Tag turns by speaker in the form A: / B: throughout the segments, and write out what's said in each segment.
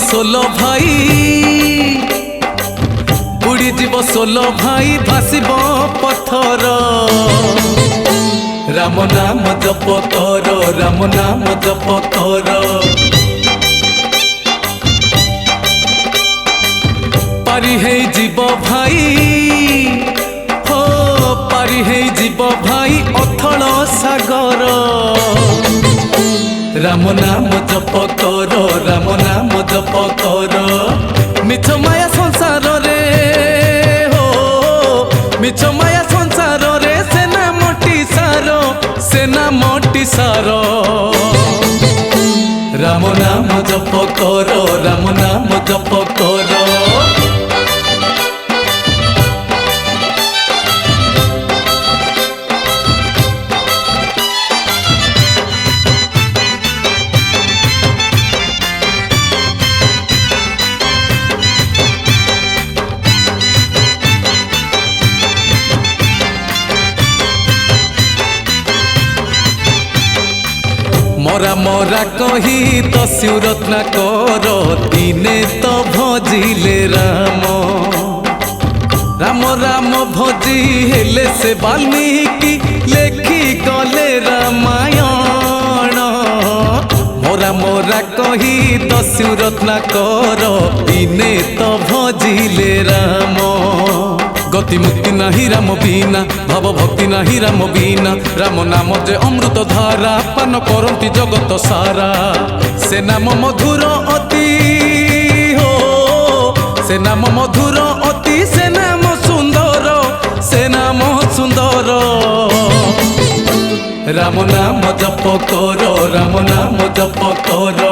A: Solo भाई बुड़ी जीव सोलो भाई भासिब पथर राम नाम जप कर राम नाम जप कर पारी है जीव भाई हो पारी है जीव भाई अथल सागर राम नाम जप कर राम नाम जप कर मिछ माया संसार रे हो मिछ माया संसार रे सेना मोटी सार राम नाम जप कर राम नाम जप कर मोरा मोरा कही तो सुरत्ना कर दिने तो भजिले राम राम राम भजी हेले से वाल्मीकि लेखी गले रामायण मोरा मोरा कही तो सुरत्ना कर दिने तो भजिले राम गति मुक्ति नाही राम बीना भाव भक्ति नाही राम बीना राम नाम जे अमृत धारा पान करती जगत सारा से नाम मधुर अति हो से नाम मधुर अति से नाम सुंदर राम नाम जप कर राम नाम जप कर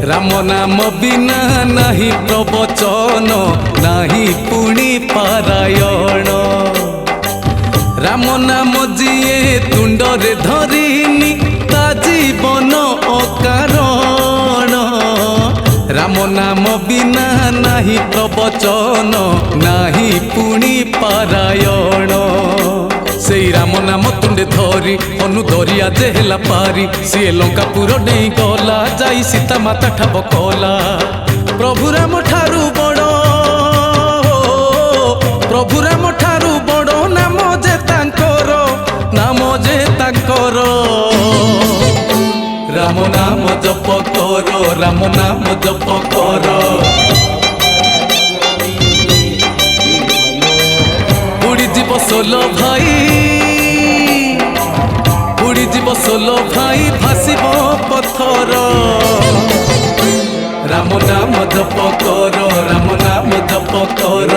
A: राम नाम बिना नहीं प्रवचन नहीं पुणी पारायण राम नाम जिए तुंडरे धरिनी ता जीवन अकारण राम नाम बिना नहीं प्रवचन नहीं पुणी पारायण से राम नाम तुंडे धरी अनु दरिया जेहेला पारी सी लंकापुर नहीं गला जाई सीता माता ठाब कला प्रभु राम ठारू बड़ प्रभु राम ठारू बड़ नाम जे तांकर राम नाम जप कर राम नाम जप कर बुड़ी जीव सोलो भाई बुड़ी जीव सोलो भाई भासिब पथर राम नाम जप कर राम नाम जप कर।